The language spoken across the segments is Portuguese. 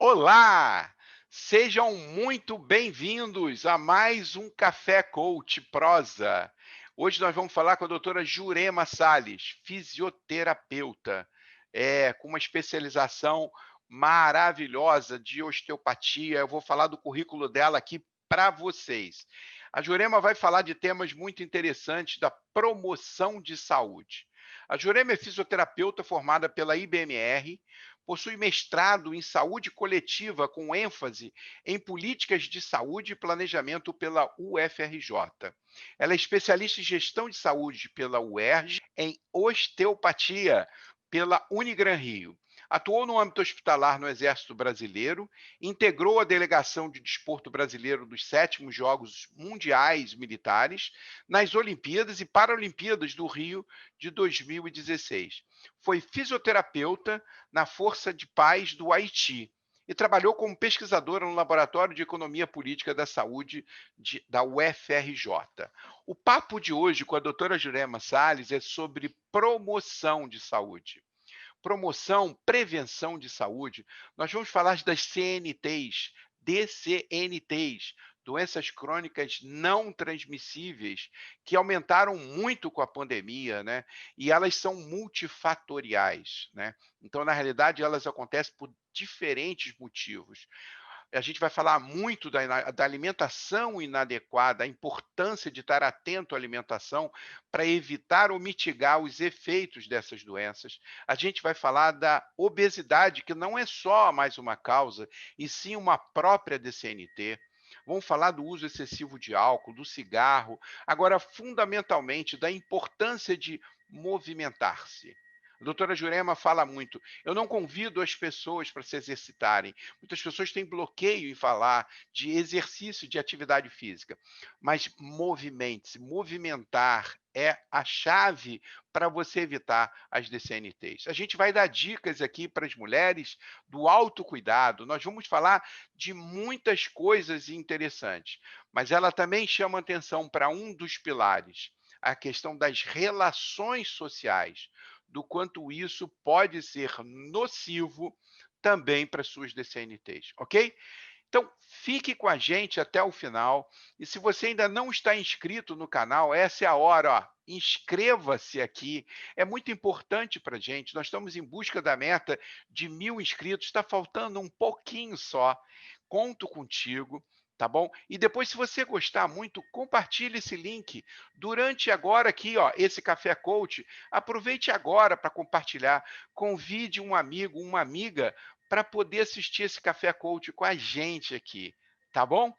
Olá! Sejam muito bem-vindos a mais um Café Coach Prosa. Hoje nós vamos falar com a doutora Jurema Salles, fisioterapeuta, com uma especialização maravilhosa de osteopatia. Eu vou falar do currículo dela aqui para vocês. A Jurema vai falar de temas muito interessantes da promoção de saúde. A Jurema é fisioterapeuta formada pela IBMR, possui mestrado em saúde coletiva com ênfase em políticas de saúde e planejamento pela UFRJ. Ela é especialista em gestão de saúde pela UERJ, em osteopatia pela Unigran Rio. Atuou no âmbito hospitalar no Exército Brasileiro, integrou a delegação de desporto brasileiro dos 7º Jogos Mundiais Militares, nas Olimpíadas e Paralimpíadas do Rio de 2016. Foi fisioterapeuta na Força de Paz do Haiti e trabalhou como pesquisadora no Laboratório de Economia Política da Saúde da UFRJ. O papo de hoje com a doutora Jurema Salles é sobre promoção de saúde. Promoção, prevenção de saúde. Nós vamos falar das CNTs, DCNTs, doenças crônicas não transmissíveis, que aumentaram muito com a pandemia, né? E elas são multifatoriais, né? Então, na realidade, elas acontecem por diferentes motivos. A gente vai falar muito da alimentação inadequada, a importância de estar atento à alimentação para evitar ou mitigar os efeitos dessas doenças. A gente vai falar da obesidade, que não é só mais uma causa, e sim uma própria DCNT. Vamos falar do uso excessivo de álcool, do cigarro, agora, fundamentalmente, da importância de movimentar-se. A doutora Jurema fala muito. Eu não convido as pessoas para se exercitarem. Muitas pessoas têm bloqueio em falar de exercício, de atividade física. Mas movimente-se, movimentar é a chave para você evitar as DCNTs. A gente vai dar dicas aqui para as mulheres do autocuidado. Nós vamos falar de muitas coisas interessantes, mas ela também chama atenção para um dos pilares, a questão das relações sociais, do quanto isso pode ser nocivo também para suas DCNTs, ok? Então, fique com a gente até o final. E se você ainda não está inscrito no canal, essa é a hora, ó. Inscreva-se aqui. É muito importante para a gente. Nós estamos em busca da meta de 1.000 inscritos. Está faltando um pouquinho só. Conto contigo. Tá bom? E depois, se você gostar muito, compartilhe esse link durante agora aqui, ó, esse Café Coach. Aproveite agora para compartilhar. Convide um amigo, uma amiga para poder assistir esse Café Coach com a gente aqui, tá bom?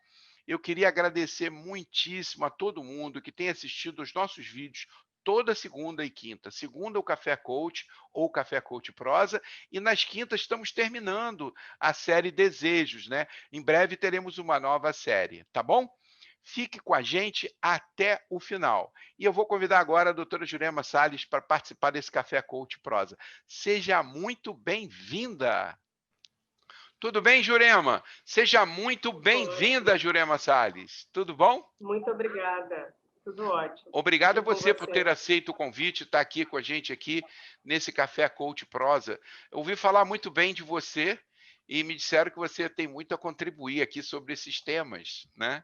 Eu queria agradecer muitíssimo a todo mundo que tem assistido os nossos vídeos toda segunda e quinta. Segunda, o Café Coach ou Café Coach Prosa, e nas quintas estamos terminando a série Desejos, né? Em breve teremos uma nova série, tá bom? Fique com a gente até o final. E eu vou convidar agora a doutora Jurema Salles para participar desse Café Coach Prosa. Seja muito bem-vinda! Tudo bem, Jurema? Seja muito bem-vinda, Ótimo. Jurema Salles. Tudo bom? Muito obrigada. Tudo ótimo. Obrigado a E com você por ter você? aceito o convite, estar aqui com a gente aqui nesse Café Coach Prosa. Eu ouvi falar muito bem de você e me disseram que você tem muito a contribuir aqui sobre esses temas, né?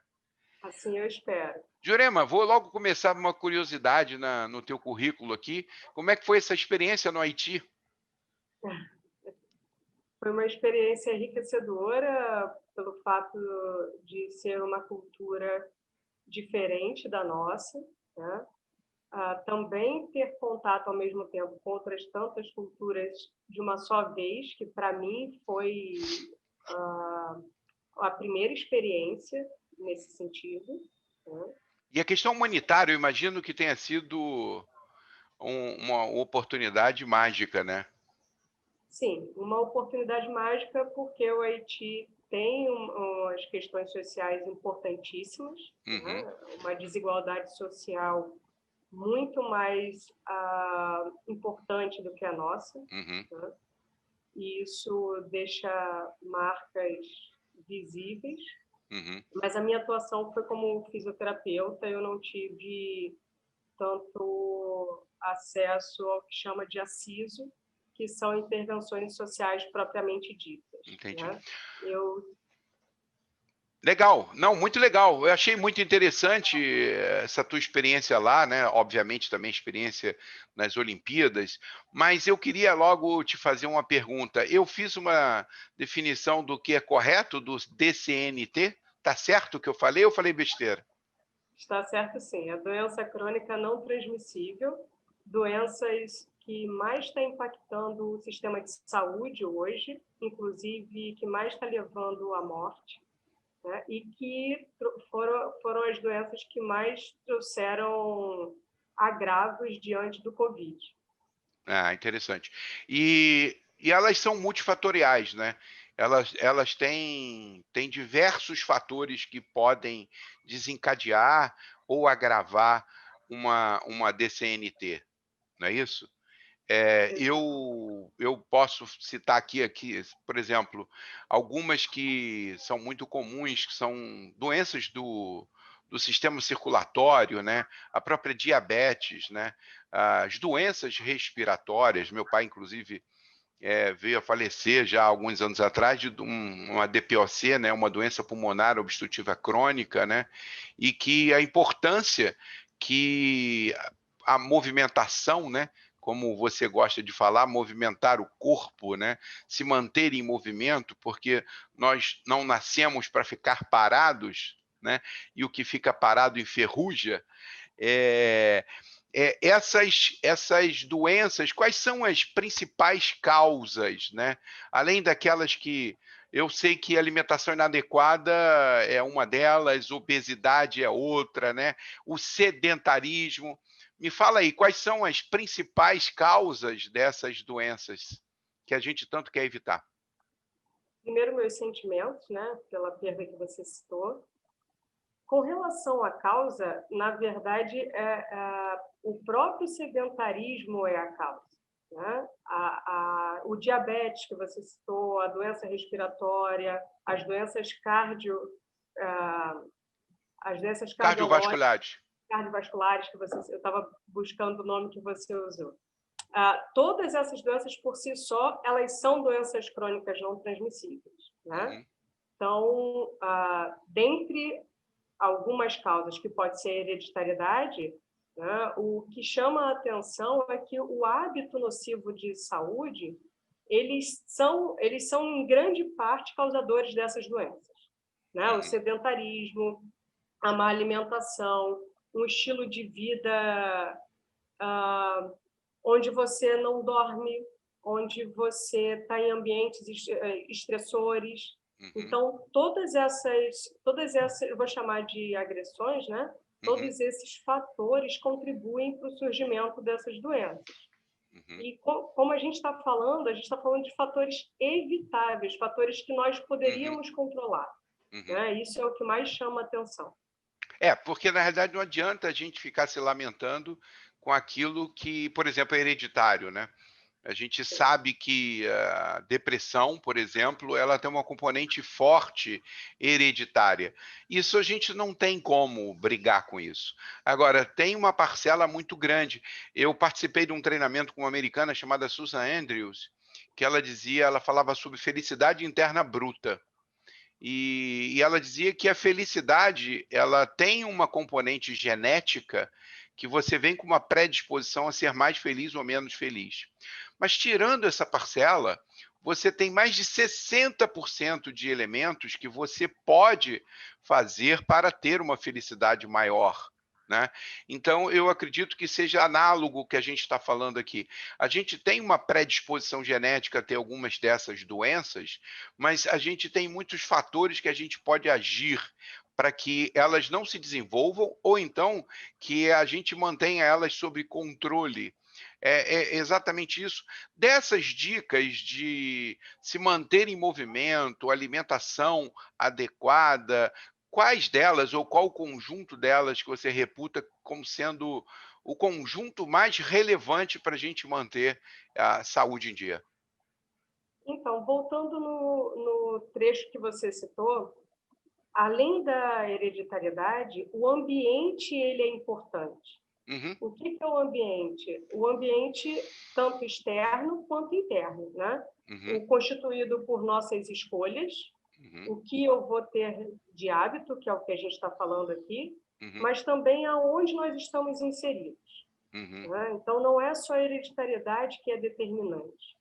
Assim eu espero. Jurema, vou logo começar uma curiosidade no teu currículo aqui. Como é que foi essa experiência no Haiti? Foi uma experiência enriquecedora pelo fato de ser uma cultura diferente da nossa, né? Também ter contato ao mesmo tempo com outras tantas culturas de uma só vez, que para mim foi ah, a primeira experiência nesse sentido, né? E a questão humanitária, eu imagino que tenha sido uma oportunidade mágica, né? Sim, uma oportunidade mágica porque o Haiti tem umas questões sociais importantíssimas, Uhum, né? Uma desigualdade social muito mais importante do que a nossa, uhum. né? E isso deixa marcas visíveis, Uhum. mas a minha atuação foi como fisioterapeuta, eu não tive tanto acesso ao que chama de assiso, que são intervenções sociais propriamente ditas. entendi. né? Eu Legal, não, muito legal. Eu achei muito interessante essa tua experiência lá, né? Obviamente também experiência nas Olimpíadas, mas eu queria logo te fazer uma pergunta. Eu fiz uma definição do que é correto do DCNT. Tá certo o que eu falei ou falei besteira? Está certo, sim. A doença crônica não transmissível, doenças que mais está impactando o sistema de saúde hoje, inclusive que mais está levando à morte, né? E que foram as doenças que mais trouxeram agravos diante do Covid. Ah, interessante. E elas são multifatoriais, né? Elas têm diversos fatores que podem desencadear ou agravar uma DCNT, não é isso? Eu posso citar aqui, por exemplo, algumas que são muito comuns, que são doenças do sistema circulatório, né? A própria diabetes, né? As doenças respiratórias. Meu pai, inclusive, veio a falecer já há alguns anos atrás de uma DPOC, né? Uma doença pulmonar obstrutiva crônica, né? E que a importância que a movimentação, né? Como você gosta de falar, movimentar o corpo, né? Se manter em movimento, porque nós não nascemos para ficar parados, né? E o que fica parado enferruja. É, essas doenças, quais são as principais causas, né? Além daquelas que eu sei que a alimentação inadequada é uma delas, obesidade é outra, né? O sedentarismo. Me fala aí, quais são as principais causas dessas doenças que a gente tanto quer evitar? Primeiro, meus sentimentos, né, pela perda que você citou. Com relação à causa, na verdade, o próprio sedentarismo é a causa, né? O diabetes que você citou, a doença respiratória, as doenças ah, as doenças cardiológicas, Cardiovasculares. cardiovasculares eu estava buscando o nome que você usou. Todas essas doenças por si só, elas são doenças crônicas não transmissíveis, né? Uhum, Então, dentre algumas causas que pode ser hereditariedade, né, o que chama a atenção é que o hábito nocivo de saúde, eles são em grande parte causadores dessas doenças, né? O uhum, sedentarismo, a má alimentação, um estilo de vida onde você não dorme, onde você está em ambientes estressores. uhum, Então, todas essas, eu vou chamar de agressões, né? uhum, Todos esses fatores contribuem para o surgimento dessas doenças. uhum, E como a gente está falando de fatores evitáveis, fatores que nós uhum, poderíamos controlar, uhum. né? Isso é o que mais chama atenção. Porque na realidade não adianta a gente ficar se lamentando com aquilo que, por exemplo, é hereditário, né? A gente sabe que a depressão, por exemplo, ela tem uma componente forte hereditária. Isso a gente não tem como brigar com isso. Agora, tem uma parcela muito grande. Eu participei de um treinamento com uma americana chamada Susan Andrews, que ela falava sobre felicidade interna bruta. E ela dizia que a felicidade ela tem uma componente genética que você vem com uma predisposição a ser mais feliz ou menos feliz. Mas tirando essa parcela, você tem mais de 60% de elementos que você pode fazer para ter uma felicidade maior. Né? Então, eu acredito que seja análogo o que a gente está falando aqui. A gente tem uma predisposição genética a ter algumas dessas doenças, mas a gente tem muitos fatores que a gente pode agir para que elas não se desenvolvam ou então que a gente mantenha elas sob controle. É exatamente isso. Dessas dicas de se manter em movimento, alimentação adequada, quais delas ou qual o conjunto delas que você reputa como sendo o conjunto mais relevante para a gente manter a saúde em dia? Então, voltando no trecho que você citou, além da hereditariedade, o ambiente ele é importante, Uhum, O que é o ambiente? O ambiente, tanto externo quanto interno, né? uhum, O constituído por nossas escolhas, uhum, o que eu vou ter de hábito, que é o que a gente está falando aqui, uhum, mas também aonde nós estamos inseridos, uhum. né? Então, não é só a hereditariedade que é determinante.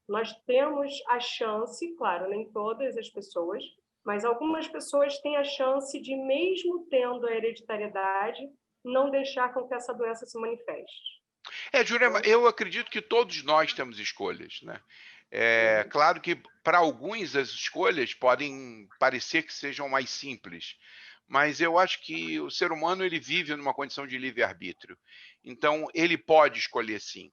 Nós temos a chance, claro, nem todas as pessoas, mas algumas pessoas têm a chance de, mesmo tendo a hereditariedade, não deixar com que essa doença se manifeste. Jurema, Né? eu acredito que todos nós temos escolhas, né? É Uhum. claro que para alguns as escolhas podem parecer que sejam mais simples, mas eu acho que o ser humano ele vive numa condição de livre-arbítrio. Então, ele pode escolher sim.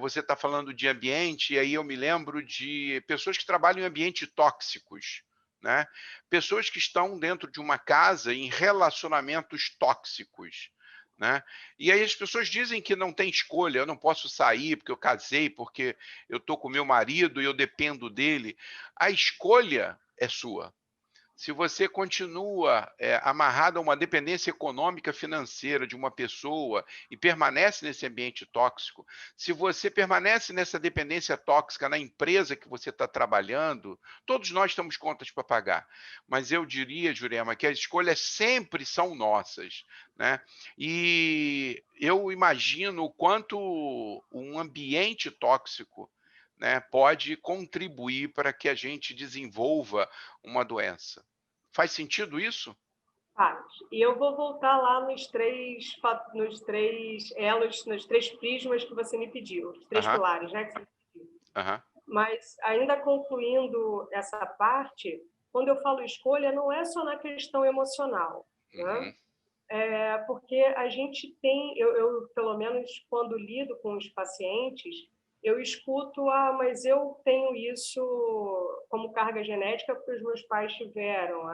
Você está falando de ambiente, e aí eu me lembro de pessoas que trabalham em ambientes tóxicos, né? Pessoas que estão dentro de uma casa em relacionamentos tóxicos, né? E aí as pessoas dizem que não tem escolha, eu não posso sair porque eu casei, porque eu estou com meu marido e eu dependo dele. A escolha é sua. Se você continua amarrado a uma dependência econômica financeira de uma pessoa e permanece nesse ambiente tóxico, se você permanece nessa dependência tóxica na empresa que você está trabalhando, todos nós temos contas para pagar. Mas eu diria, Jurema, que as escolhas sempre são nossas, né? E eu imagino o quanto um ambiente tóxico, né, pode contribuir para que a gente desenvolva uma doença. Faz sentido isso? Faz. E eu vou voltar lá nos três elos, nos três prismas que você me pediu, os três Aham, pilares, né? Que você me pediu. aham, Mas, ainda concluindo essa parte, quando eu falo escolha, não é só na questão emocional, né? uhum, É porque a gente tem, pelo menos quando lido com os pacientes, eu escuto, mas eu tenho isso como carga genética porque os meus pais tiveram,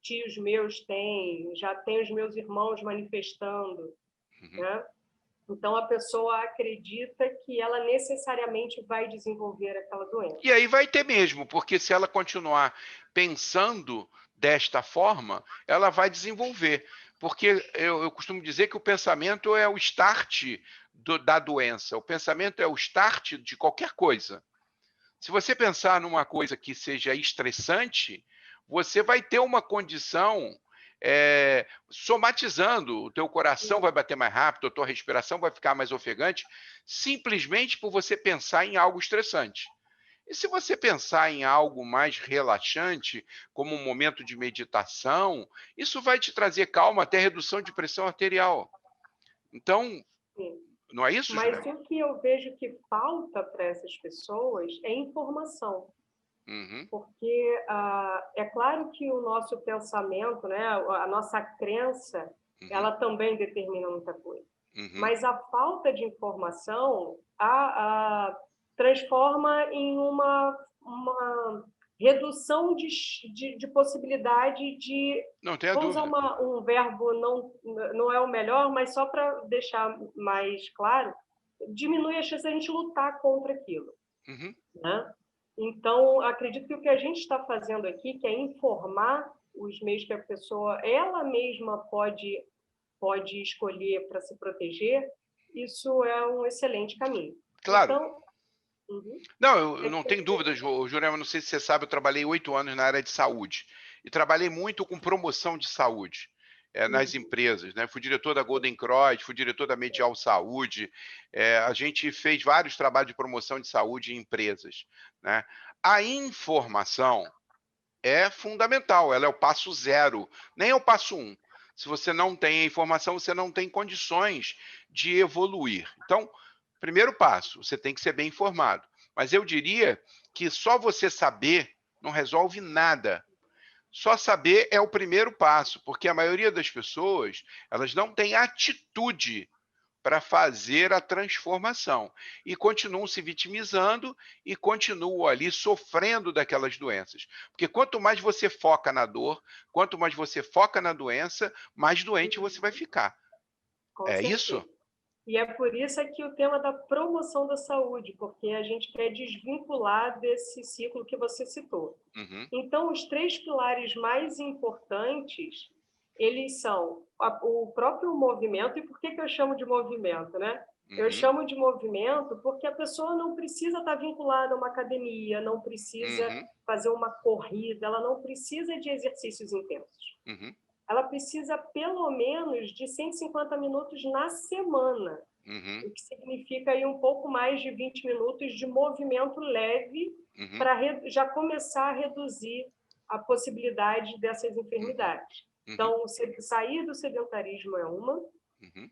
tios meus têm, já tem os meus irmãos manifestando, uhum. né? Então a pessoa acredita que ela necessariamente vai desenvolver aquela E doença. aí vai ter mesmo, porque se ela continuar pensando desta forma, ela vai desenvolver. Porque eu costumo dizer que o pensamento é o start da doença, o pensamento é o start de qualquer coisa. Se você pensar numa coisa que seja estressante, você vai ter uma condição somatizando, o teu coração vai bater mais rápido, a tua respiração vai ficar mais ofegante, simplesmente por você pensar em algo estressante. E se você pensar em algo mais relaxante, como um momento de meditação, isso vai te trazer calma, até redução de pressão arterial. Então, Sim. não é isso, Mas Jurema? o que eu vejo que falta para essas pessoas é informação. Uhum, Porque é claro que o nosso pensamento, né, a nossa crença, uhum, ela também determina muita coisa. uhum. Mas a falta de informação transforma em uma redução de possibilidade de. Não tenha Vou usar dúvida. um verbo, não é o melhor, mas só para deixar mais claro, diminui a chance de a gente lutar contra aquilo, Uhum. né? Então, acredito que o que a gente está fazendo aqui, que é informar os meios que a pessoa, ela mesma pode escolher para se proteger, isso é um excelente caminho. Claro. Então, uhum, Não, eu é não que, tenho dúvida, Jurema, não sei se você sabe, eu trabalhei 8 anos na área de saúde. E trabalhei muito com promoção de saúde nas uhum, empresas, né? Fui diretor da Golden Cross, fui diretor da Medial Saúde. A gente fez vários trabalhos de promoção de saúde em empresas, né? A informação é fundamental, ela é o passo zero, nem é o passo um. Se você não tem a informação, você não tem condições de evoluir. Então, primeiro passo, você tem que ser bem informado. Mas eu diria que só você saber não resolve nada. Só saber é o primeiro passo, porque a maioria das pessoas, elas não têm atitude para fazer a transformação e continuam se vitimizando e continuam ali sofrendo daquelas doenças. Porque quanto mais você foca na dor, quanto mais você foca na doença, mais doente você vai uhum, ficar. com É isso? certeza. E é por isso que o tema da promoção da saúde, porque a gente quer desvincular desse ciclo que você citou. Uhum, Então, os três pilares mais importantes eles são o próprio movimento. E por que eu chamo de movimento, né? Eu Uhum. chamo de movimento porque a pessoa não precisa estar vinculada a uma academia, não precisa Uhum. fazer uma corrida, ela não precisa de exercícios intensos. Uhum. Ela precisa pelo menos de 150 minutos na semana, Uhum. o que significa aí um pouco mais de 20 minutos de movimento leve Uhum. para já começar a reduzir a possibilidade dessas Uhum. enfermidades. Uhum. Então, sair do sedentarismo é uma, Uhum.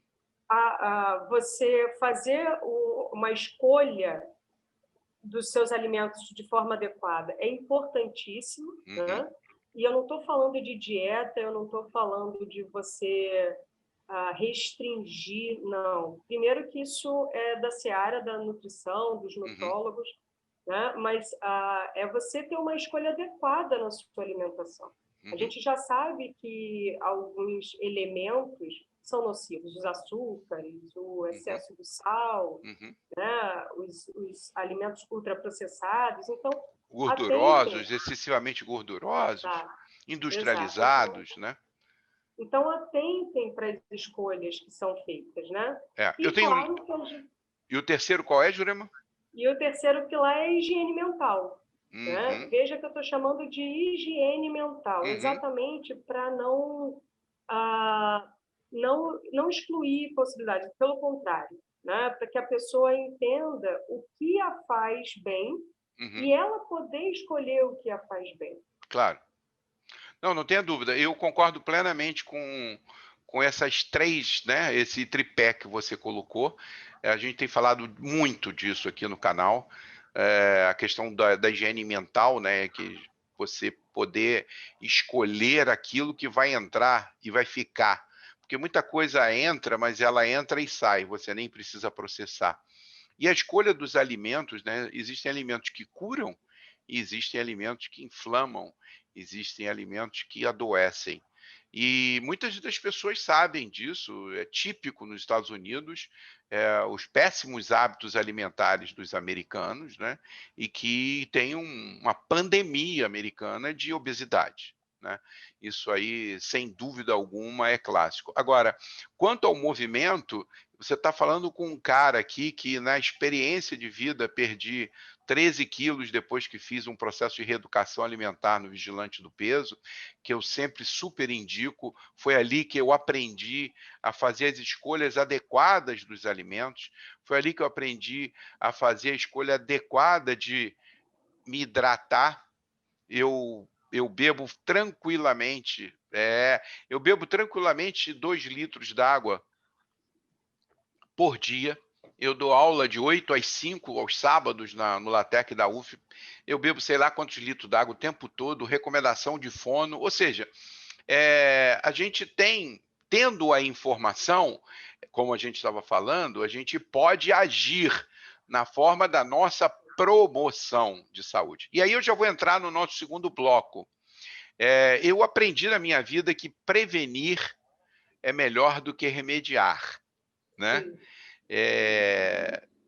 você fazer uma escolha dos seus alimentos de forma adequada é importantíssimo, Uhum. né? E eu não estou falando de dieta, eu não estou falando de você restringir, não. Primeiro que isso é da seara da nutrição, dos Uhum. nutrólogos, né? Mas é você ter uma escolha adequada na sua alimentação. A Uhum. gente já sabe que alguns elementos são nocivos, os açúcares, o Uhum. excesso de sal, Uhum. né? Os alimentos ultraprocessados. Então, atentem. Gordurosos, excessivamente gordurosos, Exato, exato. industrializados, né? Então, atentem para as escolhas que são feitas, né? Eu E tenho. claro que a gente... E o terceiro qual é, Jurema? E o terceiro pilar é a higiene mental, né? Uhum. Veja que eu estou chamando de higiene mental, Uhum. exatamente para não excluir possibilidades, pelo contrário, né? Para que a pessoa entenda o que a faz bem Uhum. e ela poder escolher o que a faz bem. Claro. Não, não tenha dúvida. Eu concordo plenamente com essas três, né? Esse tripé que você colocou. A gente tem falado muito disso aqui no canal. A questão da higiene mental, né? Que você poder escolher aquilo que vai entrar e vai ficar. Porque muita coisa entra, mas ela entra e sai, você nem precisa processar. E a escolha dos alimentos, né? Existem alimentos que curam e existem alimentos que inflamam, existem alimentos que adoecem. E muitas das pessoas sabem disso, é típico nos Estados Unidos, os péssimos hábitos alimentares dos americanos, né? E que tem uma pandemia americana de obesidade. Né? Isso aí, sem dúvida alguma, é clássico. Agora, quanto ao movimento, você está falando com um cara aqui que, na experiência de vida, perdi 13 quilos depois que fiz um processo de reeducação alimentar no Vigilante do Peso, que eu sempre super indico. Foi ali que eu aprendi a fazer as escolhas adequadas dos alimentos. Foi ali que eu aprendi a fazer a escolha adequada de me hidratar. Eu bebo tranquilamente, eu bebo tranquilamente 2 litros d'água por dia. Eu dou aula de 8 às 5 aos sábados no LATEC da UF. Eu bebo sei lá quantos litros d'água o tempo todo, recomendação de fono. Ou seja, a gente tendo a informação, como a gente estava falando, a gente pode agir na forma da nossa promoção de saúde. E aí eu já vou entrar no nosso segundo bloco. Eu aprendi na minha vida que prevenir é melhor do que remediar, né? Sim.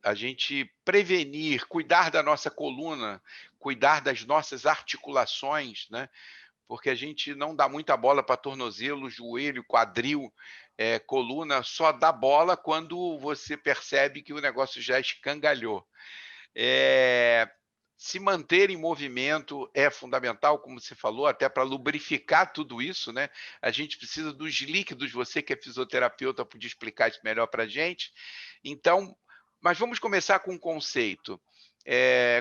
A gente prevenir, cuidar da nossa coluna, cuidar das nossas articulações, né? Porque a gente não dá muita bola para tornozelo, joelho, quadril, coluna, só dá bola quando você percebe que o negócio já escangalhou. Se manter em movimento é fundamental, como você falou, até para lubrificar tudo isso, né? A gente precisa dos líquidos, você que é fisioterapeuta podia explicar isso melhor para a gente. Então, mas vamos começar com um conceito.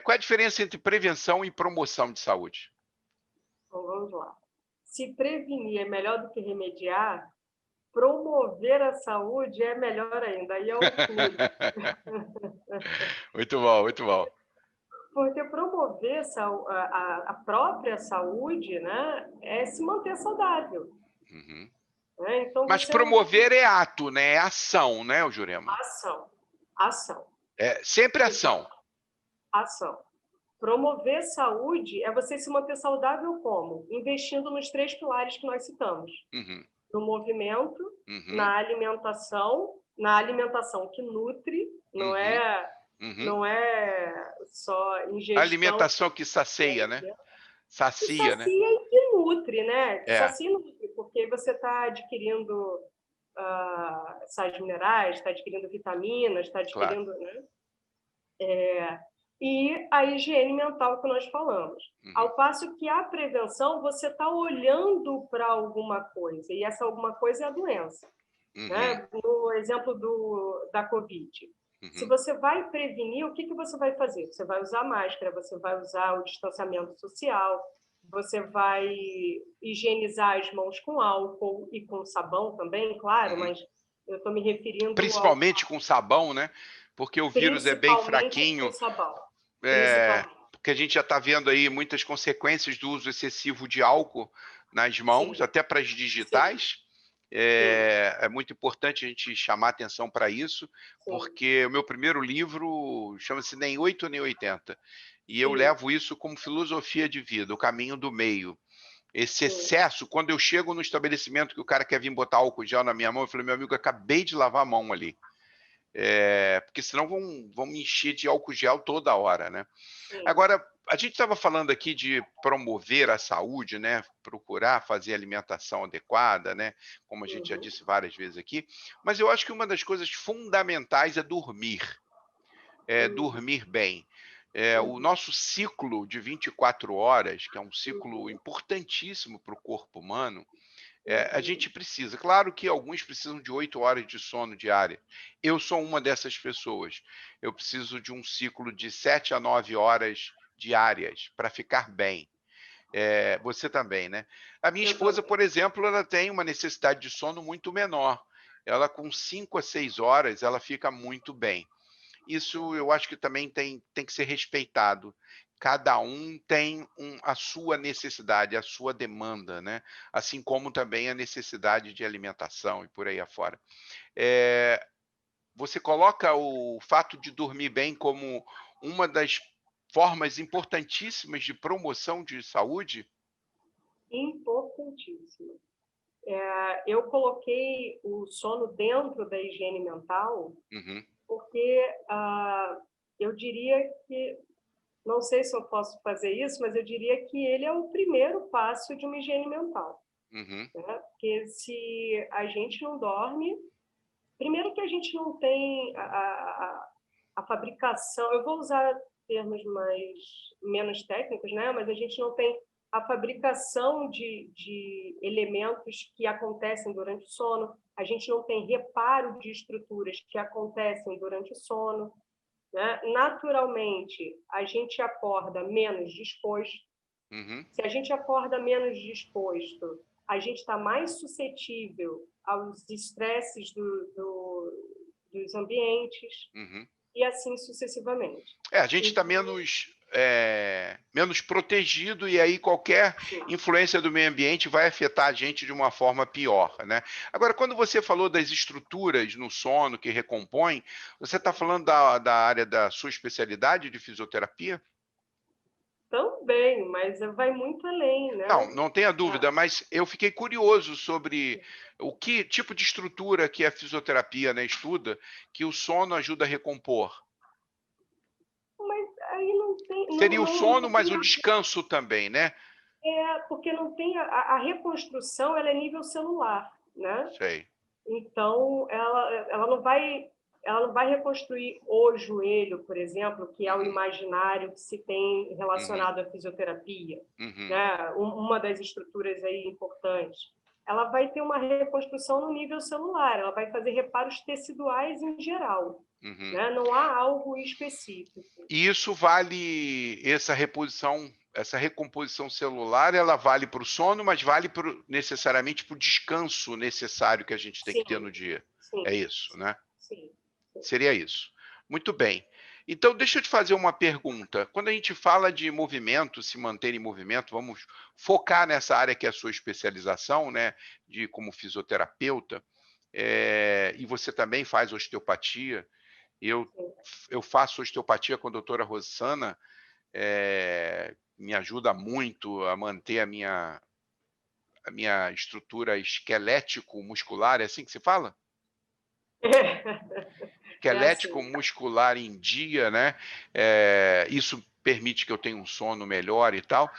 Qual é a diferença entre prevenção e promoção de saúde? Então, vamos lá. Se prevenir é melhor do que remediar, promover a saúde é melhor ainda, aí é um plus. Muito bom, muito bom. Porque promover a própria saúde, né, é se manter saudável. Uhum. Né? Então, Mas você não vai... promover é ato, né? É ação, né, Jurema? Ação, ação, Sempre ação. ação. Promover saúde é você se manter saudável como? Investindo nos três pilares que nós citamos. Uhum. No movimento, Uhum. na alimentação que nutre, não Uhum. é, Uhum. não é só A ingestão alimentação que sacia, né? que Sacia, né? sacia e que nutre, né? Que É, sacia e nutre, porque você está adquirindo sais minerais, está adquirindo vitaminas, está claro. adquirindo, né? E a higiene mental que nós falamos. Uhum, Ao passo que a prevenção, você está olhando para alguma coisa, e essa alguma coisa é a doença. uhum, Né? No exemplo da Covid. Se uhum. você vai prevenir, o que, que você vai fazer? Você vai usar máscara, você vai usar o distanciamento social, você vai higienizar as mãos com álcool e com sabão também, claro, Uhum. mas eu estou me referindo ao Principalmente com sabão, né? Porque o vírus é bem principalmente com fraquinho, sabão. é, Principalmente. porque a gente já está vendo aí muitas consequências do uso excessivo de álcool nas mãos, Sim, até para as sim, digitais. sim, É muito importante a gente chamar atenção para isso, sim, porque o meu primeiro livro chama-se Nem 8 nem 80. E eu sim, levo isso como filosofia de vida, o caminho do meio. Esse sim. excesso, quando eu chego no estabelecimento que o cara quer vir botar álcool gel na minha mão, eu falei, meu amigo, eu acabei de lavar a mão ali. Porque senão vão me encher de álcool gel toda hora, né? Sim. Agora, a gente estava falando aqui de promover a saúde, né? Procurar fazer alimentação adequada, né? Como a gente já Uhum, disse várias vezes aqui. Mas eu acho que uma das coisas fundamentais é dormir, uhum, dormir bem. O uhum, nosso ciclo de 24 horas, que é um ciclo uhum, importantíssimo para o corpo humano, a uhum. gente precisa. Claro que alguns precisam de 8 horas de sono diária. Eu sou uma dessas pessoas. Eu preciso de um ciclo de 7 a 9 horas diárias para ficar bem. Você também, né? A minha Eu esposa, também. por exemplo, ela tem uma necessidade de sono muito menor. Ela, com 5 a 6 horas, ela fica muito bem. Isso eu acho que também tem que ser respeitado. Cada um tem a sua necessidade, a sua demanda, né? Assim como também a necessidade de alimentação e por aí afora. Eh, Você coloca o fato de dormir bem como uma das formas importantíssimas de promoção de saúde? Importantíssimo. Eu coloquei o sono dentro da higiene mental Uhum, porque eu diria que, não sei se eu posso fazer isso, mas eu diria que ele é o primeiro passo de uma higiene mental. uhum, Né? Porque se a gente não dorme, primeiro que a gente não tem a fabricação, eu vou usar termos menos técnicos, né? Mas a gente não tem a fabricação de elementos que acontecem durante o sono, a gente não tem reparo de estruturas que acontecem durante o sono. Né? Naturalmente, a gente acorda menos disposto. uhum, Se a gente acorda menos disposto, a gente está mais suscetível aos estresses dos ambientes uhum. e assim sucessivamente. A gente está Então, menos protegido e aí qualquer sim. influência do meio ambiente vai afetar a gente de uma forma pior, né? Agora, quando você falou das estruturas no sono que recompõem, você está falando da área da sua especialidade de fisioterapia? Também, mas vai muito além, Não, né? não tenha Ah, dúvida, mas eu fiquei curioso sobre o que tipo de estrutura que a fisioterapia, né, estuda, que o sono ajuda a recompor. mas aí não tem, Seria o sono, não mas tem o descanso também, né? porque não tem a reconstrução, ela é nível celular, né? Sei. Então, ela não vai reconstruir o joelho, por exemplo, que é o Uhum, imaginário que se tem uhum, relacionado à fisioterapia, uhum, né? Uma das estruturas aí importantes. Ela vai ter uma reconstrução no nível celular, ela vai fazer reparos teciduais em geral, uhum. né? Não há algo específico. E isso vale, essa recomposição celular, ela vale para o sono, mas vale necessariamente para o descanso necessário que a gente tem que ter Sim, no dia. É sim, isso, né? sim, sim. Seria isso. Muito bem. Então, deixa eu te fazer uma pergunta. Quando a gente fala de movimento, se manter em movimento, vamos focar nessa área que é a sua especialização, né, de como fisioterapeuta, e você também faz osteopatia. Eu, Sim. eu faço osteopatia com a doutora Rosana, me ajuda muito a manter a minha estrutura esquelético-muscular, é assim que se fala? É Esquelético assim. muscular em dia, né? Isso permite que eu tenha um sono melhor e tal.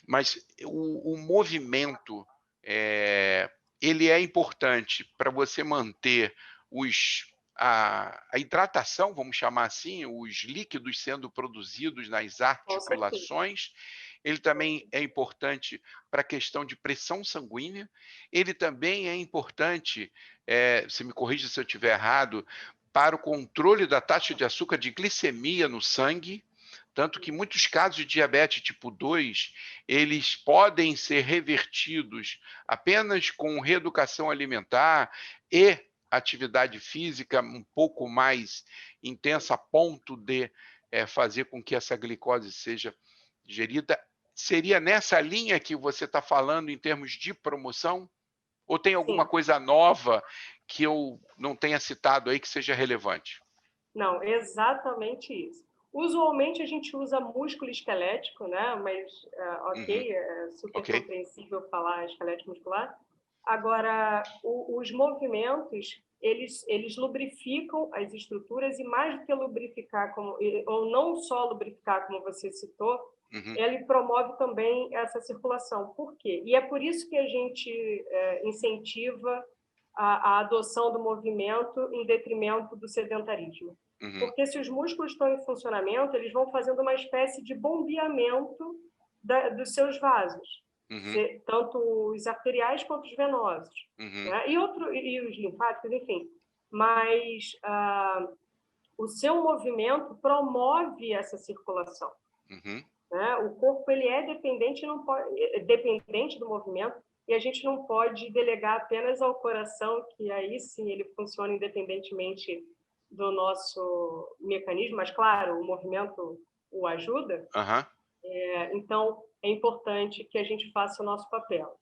Mas o movimento, ele é importante para você manter a hidratação, vamos chamar assim, os líquidos sendo produzidos nas Com certeza. articulações. Ele também é importante para a questão de pressão sanguínea. Ele também é importante, você me corrija se eu estiver errado, para o controle da taxa de açúcar, de glicemia no sangue. Tanto que muitos casos de diabetes tipo 2, eles podem ser revertidos apenas com reeducação alimentar e atividade física um pouco mais intensa, a ponto de fazer com que essa glicose seja digerida. Seria nessa linha que você está falando em termos de promoção? Ou tem alguma Sim. coisa nova que eu não tenha citado aí que seja relevante? Não, exatamente isso. Usualmente a gente usa músculo esquelético, né? Mas, Uhum, ok, é super ok. compreensível falar esquelético muscular. Agora, os movimentos, eles lubrificam as estruturas e mais do que lubrificar, ou não só lubrificar, como você citou, Uhum, ele promove também essa circulação. Por quê? E é por isso que a gente incentiva a adoção do movimento em detrimento do sedentarismo. uhum, Porque se os músculos estão em funcionamento, eles vão fazendo uma espécie de bombeamento dos seus vasos, uhum, tanto os arteriais quanto os venosos, uhum, né? E os linfáticos, enfim. Mas o seu movimento promove essa circulação, uhum. né? O corpo ele é dependente, não pode, dependente do movimento, e a gente não pode delegar apenas ao coração, que aí sim ele funciona independentemente do nosso mecanismo, mas claro, o movimento o ajuda. Aham. Então é importante que a gente faça o nosso papel.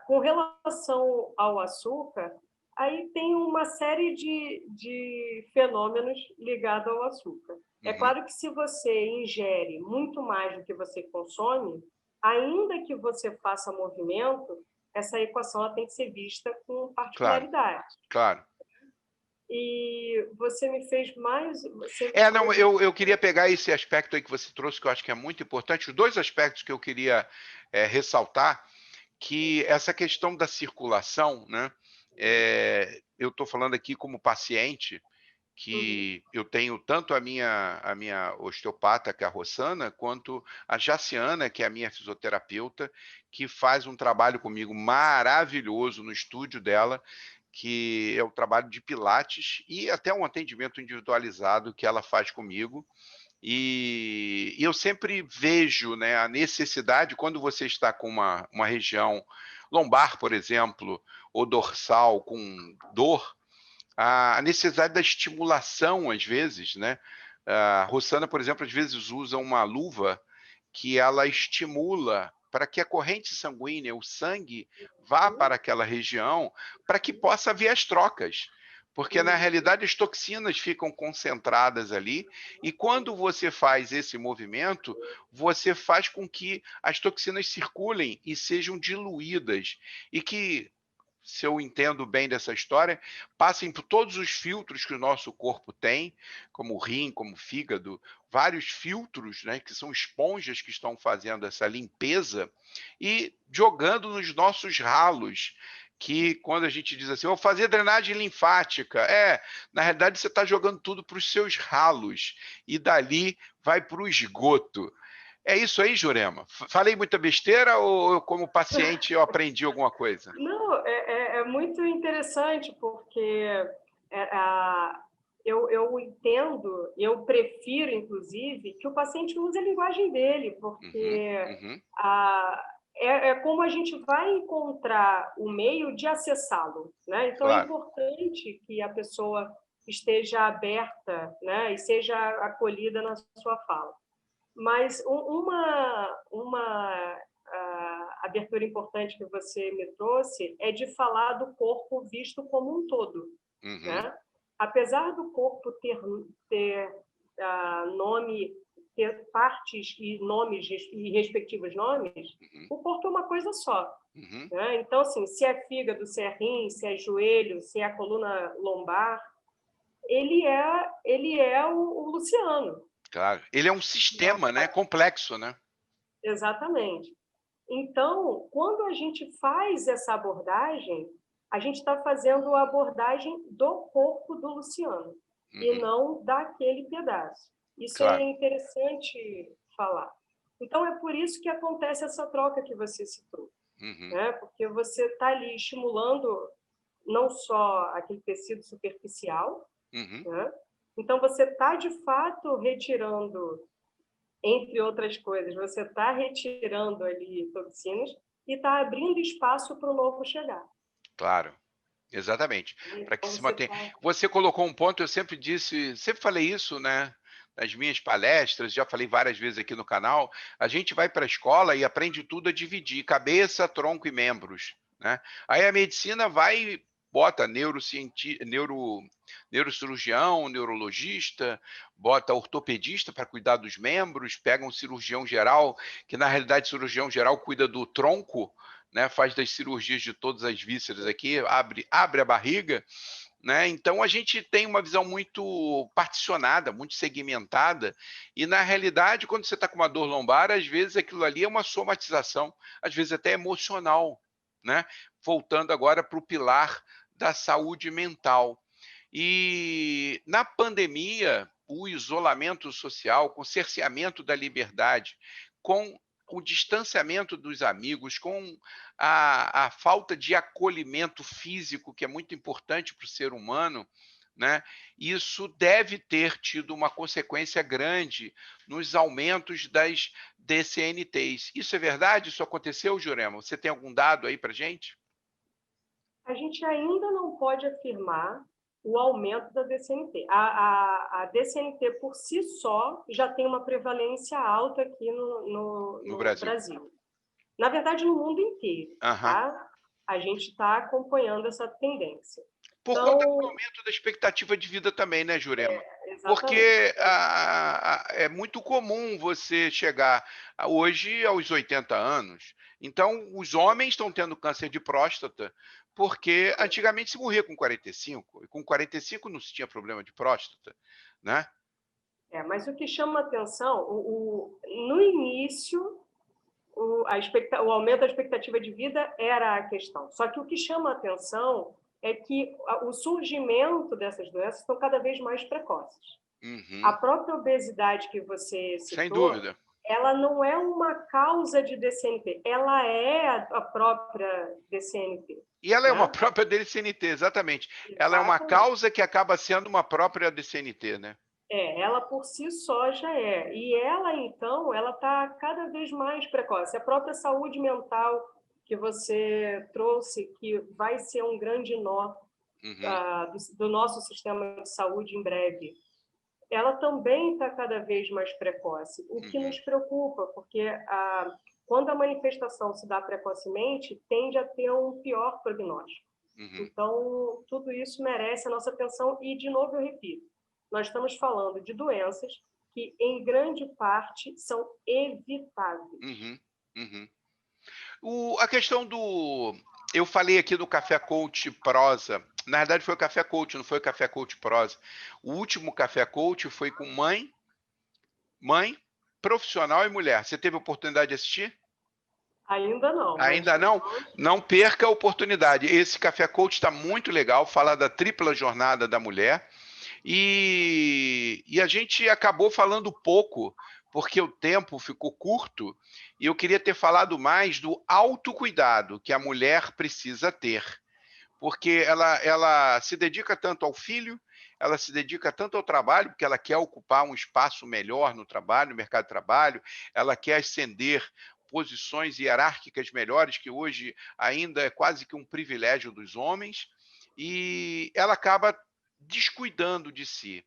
Com relação ao açúcar, aí tem uma série de fenômenos ligados ao açúcar. É Uhum. claro que se você ingere muito mais do que você consome, ainda que você faça movimento, essa equação ela tem que ser vista com Claro, particularidade. claro. E você me fez mais. Você falou Não, de. eu queria pegar esse aspecto aí que você trouxe, que eu acho que é muito importante. Os dois aspectos que eu queria ressaltar, que essa questão da circulação, né? Eu estou falando aqui como paciente, Uhum, que eu tenho tanto a minha osteopata, que é a Rossana, quanto a Jaciana, que é a minha fisioterapeuta, que faz um trabalho comigo maravilhoso no estúdio dela, que é o trabalho de pilates e até um atendimento individualizado que ela faz comigo. E eu sempre vejo, né, a necessidade, quando você está com uma região lombar, por exemplo, ou dorsal com dor, a necessidade da estimulação, às vezes, né? A Rossana, por exemplo, às vezes usa uma luva que ela estimula para que a corrente sanguínea, o sangue, vá uhum, para aquela região, para que possa haver as trocas. Porque, na uhum. realidade, as toxinas ficam concentradas ali, e quando você faz esse movimento, você faz com que as toxinas circulem e sejam diluídas, e que, se eu entendo bem dessa história, passem por todos os filtros que o nosso corpo tem, como o rim, como o fígado, vários filtros, né, que são esponjas que estão fazendo essa limpeza e jogando nos nossos ralos. Que quando a gente diz assim, vou fazer drenagem linfática, na realidade você está jogando tudo para os seus ralos e dali vai para o esgoto. É isso aí, Jurema? Falei muita besteira ou como paciente eu aprendi alguma coisa? Não, é muito interessante, porque é, a, eu entendo, eu prefiro, inclusive, que o paciente use a linguagem dele, Uhum, porque uhum, é como a gente vai encontrar o meio de acessá-lo, né? Então, é claro. importante que a pessoa esteja aberta, né? E seja acolhida na sua fala. Mas uma abertura importante que você me trouxe é de falar do corpo visto como um todo, Uhum, né? Apesar do corpo ter nome, ter partes e nomes e respectivos nomes, uhum, o corpo é uma coisa só, uhum, né? Então, assim, se é fígado, se é rim, se é joelho, se é a coluna lombar, ele é o Luciano. claro. Ele é um sistema, né, complexo, né? Exatamente. Então, quando a gente faz essa abordagem, a gente está fazendo a abordagem do corpo do Luciano, e Uhum, não daquele pedaço. Isso é claro. interessante falar. Então, é por isso que acontece essa troca que você citou, Uhum, né? Porque você está ali estimulando não só aquele tecido superficial, uhum, né? Então, você está, de fato, retirando, entre outras coisas, você está retirando ali toxinas e está abrindo espaço para o novo chegar. claro. Exatamente. Para que Então, se você mantenha. está... Você colocou um ponto, eu sempre disse, sempre falei isso, né? Nas minhas palestras, já falei várias vezes aqui no canal. A gente vai para a escola e aprende tudo a dividir: cabeça, tronco e membros, né? Aí a medicina vai e bota neurocirurgião, neurologista, bota ortopedista para cuidar dos membros, pega um cirurgião geral, que na realidade cirurgião geral cuida do tronco, né, faz das cirurgias de todas as vísceras aqui, abre a barriga, né? Então a gente tem uma visão muito particionada, muito segmentada, e na realidade, quando você está com uma dor lombar, às vezes aquilo ali é uma somatização, às vezes até emocional, né? Voltando agora para o pilar da saúde mental. E na pandemia, o isolamento social, com o cerceamento da liberdade, com o distanciamento dos amigos, com a falta de acolhimento físico, que é muito importante para o ser humano, né? Isso deve ter tido uma consequência grande nos aumentos das DCNTs. Isso é verdade? Isso aconteceu, Jurema? Você tem algum dado aí para gente? A gente ainda não pode afirmar o aumento da DCNT. A DCNT, por si só, já tem uma prevalência alta aqui No no Brasil. Brasil. Na verdade, no mundo inteiro, Aham. tá? A gente está acompanhando essa tendência. Por conta do Então, aumento da expectativa de vida também, né, Jurema? exatamente. Porque é muito comum você chegar hoje aos 80 anos. Então, os homens estão tendo câncer de próstata, porque antigamente se morria com 45, e com 45 não se tinha problema de próstata, né? Mas o que chama atenção, no início, o aumento da expectativa de vida era a questão. Só que o que chama atenção é que o surgimento dessas doenças estão cada vez mais precoces. A Uhum, própria obesidade que você sem citou, dúvida. ela não é uma causa de DCNT, ela é a própria DCNT, E ela é uma né? própria DCNT, exatamente. Ela é uma Exatamente. causa que acaba sendo uma própria DCNT, né? Ela por si só já é. E ela, então, ela está cada vez mais precoce. A própria saúde mental que você trouxe, que vai ser um grande nó Uhum, do nosso sistema de saúde em breve, ela também está cada vez mais precoce, o que uhum, nos preocupa, porque quando a manifestação se dá precocemente, tende a ter um pior prognóstico. uhum. Então, tudo isso merece a nossa atenção e, de novo, eu repito, nós estamos falando de doenças que, em grande parte, são evitáveis. Uhum, uhum. A questão do. Eu falei aqui do Café Coach Prosa. Na verdade, foi o Café Coach, não foi o Café Coach Prosa. O último Café Coach foi com mãe, profissional e mulher. Você teve a oportunidade de assistir? Ainda não, mas Ainda não? Não perca a oportunidade. Esse Café Coach está muito legal, fala da tripla jornada da mulher. E a gente acabou falando pouco, porque o tempo ficou curto, e eu queria ter falado mais do autocuidado que a mulher precisa ter, porque ela se dedica tanto ao filho, ela se dedica tanto ao trabalho, porque ela quer ocupar um espaço melhor no trabalho, no mercado de trabalho, ela quer ascender posições hierárquicas melhores, que hoje ainda é quase que um privilégio dos homens, e ela acaba descuidando de si.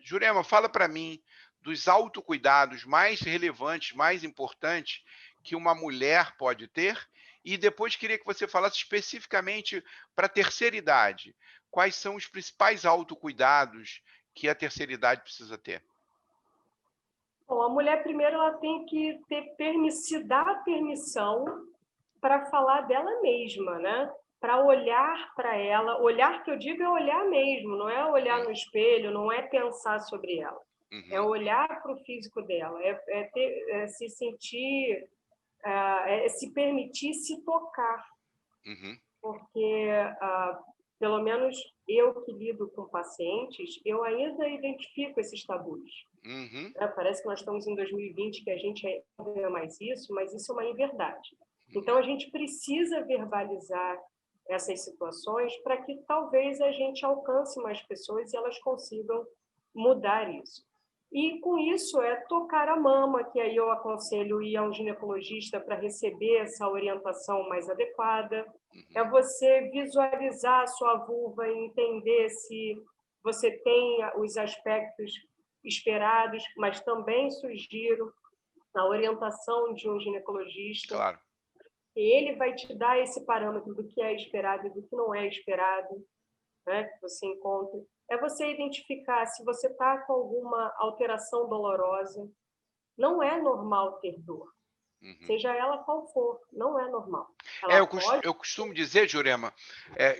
Jurema, fala para mim dos autocuidados mais relevantes, mais importantes que uma mulher pode ter, e depois queria que você falasse especificamente para a terceira idade. Quais são os principais autocuidados que a terceira idade precisa ter? bom, a mulher, primeiro, ela tem que se dar permissão para falar dela mesma, né? Para olhar para ela. Olhar que eu digo é olhar mesmo, não é olhar Hum, no espelho, não é pensar sobre ela. é Uhum, olhar para o físico dela, se sentir, se permitir se tocar, uhum, porque, pelo menos eu que lido com pacientes, eu ainda identifico esses tabus. uhum, Né? Parece que nós estamos em 2020, que a gente não vê mais isso, mas isso é uma inverdade. uhum. Então, a gente precisa verbalizar essas situações para que talvez a gente alcance mais pessoas e elas consigam mudar isso. E com isso é tocar a mama, que aí eu aconselho ir a um ginecologista para receber essa orientação mais adequada. É Uhum. você visualizar a sua vulva e entender se você tem os aspectos esperados, mas também sugiro a orientação de um ginecologista. Claro. Ele vai te dar esse parâmetro do que é esperado e do que não é esperado, né, que você encontra. É você identificar se você está com alguma alteração dolorosa. Não é normal ter dor, Uhum. seja ela qual for, não é normal. É, Ela pode. eu costumo dizer, Jurema,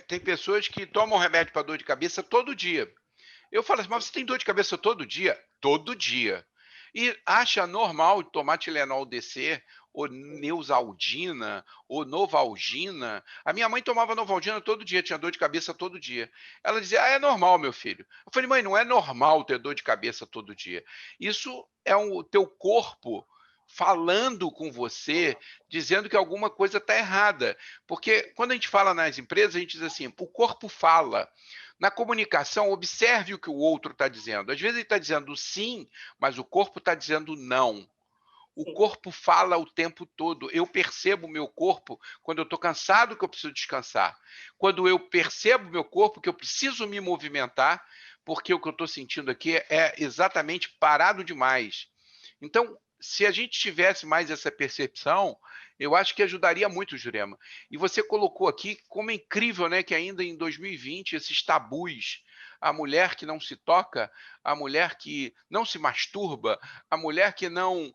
tem pessoas que tomam remédio para dor de cabeça todo dia. Eu falo assim, mas você tem dor de cabeça todo dia? Todo dia. E acha normal tomar Tilenol DC, ou Neusaldina, ou Novalgina. A minha mãe tomava Novalgina todo dia, tinha dor de cabeça todo dia. Ela dizia, é normal, meu filho. Eu falei, mãe, não é normal ter dor de cabeça todo dia. Isso é o teu corpo falando com você, dizendo que alguma coisa está errada. Porque quando a gente fala nas empresas, a gente diz assim, o corpo fala. Na comunicação, observe o que o outro está dizendo. Às vezes ele está dizendo sim, mas o corpo está dizendo não. O Sim, corpo fala o tempo todo. Eu percebo o meu corpo quando eu estou cansado que eu preciso descansar. Quando eu percebo o meu corpo que eu preciso me movimentar, porque o que eu estou sentindo aqui é exatamente parado demais. Então, se a gente tivesse mais essa percepção, eu acho que ajudaria muito, Jurema. E você colocou aqui como é incrível, né, que ainda em 2020 esses tabus, a mulher que não se toca, a mulher que não se masturba, a mulher que não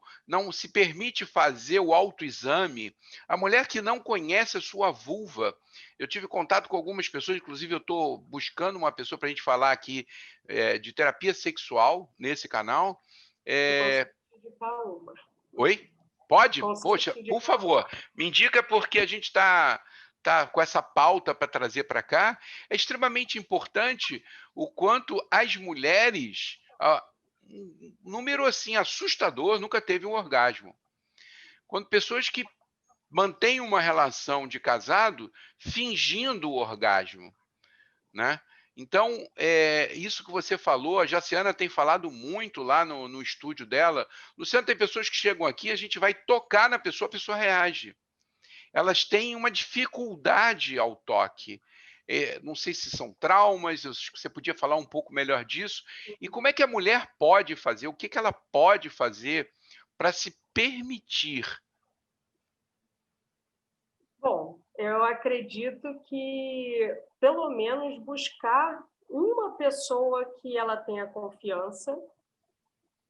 se permite fazer o autoexame, a mulher que não conhece a sua vulva. Eu tive contato com algumas pessoas, inclusive eu estou buscando uma pessoa para a gente falar aqui de terapia sexual nesse canal. eu É, consigo te indicar uma. Oi? Pode? Consigo Poxa, te por indicar favor, uma. me indica porque a gente tá com essa pauta para trazer para cá. É extremamente importante o quanto as mulheres, um número assim assustador, nunca teve um orgasmo. Quando pessoas que mantêm uma relação de casado fingindo o orgasmo, né? Então, isso que você falou, a Jaciana tem falado muito lá no estúdio dela. Luciana, tem pessoas que chegam aqui, a gente vai tocar na pessoa, a pessoa reage. Elas têm uma dificuldade ao toque. Não sei se são traumas, acho que você podia falar um pouco melhor disso. E como é que a mulher pode fazer? O que que ela pode fazer para se permitir? Bom, eu acredito que pelo menos buscar uma pessoa que ela tenha confiança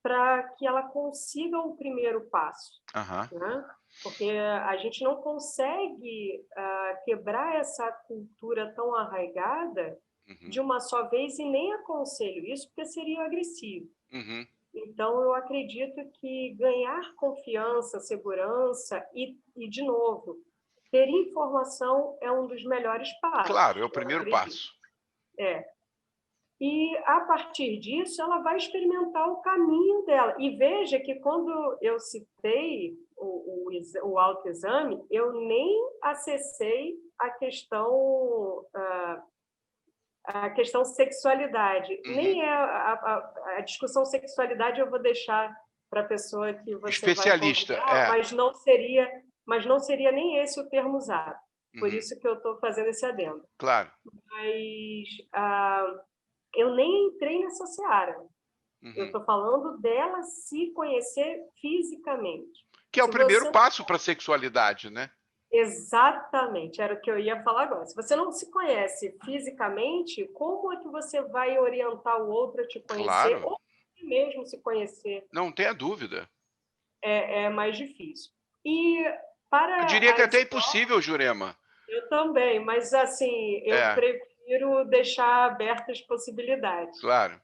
para que ela consiga o primeiro passo, Aham, né? Porque a gente não consegue quebrar essa cultura tão arraigada uhum, de uma só vez e nem aconselho isso porque seria agressivo. uhum. Então, eu acredito que ganhar confiança, segurança de novo, ter informação é um dos melhores Claro, é passos, o eu primeiro acredito. passo. É. E, a partir disso, ela vai experimentar o caminho dela. E veja que quando eu citei o autoexame, eu nem acessei a questão sexualidade. Uhum. Nem é a discussão sexualidade eu vou deixar para a pessoa que você vai Especialista, convidar, mas não seria nem esse o termo usado. Por Uhum, isso que eu estou fazendo esse adendo. claro. Mas eu nem entrei nessa seara. Eu Uhum. estou falando dela se conhecer fisicamente. Que é o Se primeiro você passo para a sexualidade, né? Exatamente, era o que eu ia falar agora. Se você não se conhece fisicamente, como é que você vai orientar o outro a te conhecer, Claro, ou mesmo se conhecer não tenha dúvida. é mais difícil. E Eu para diria que é as até impossível, Jurema. eu também, mas assim, eu É, prefiro deixar abertas possibilidades. claro.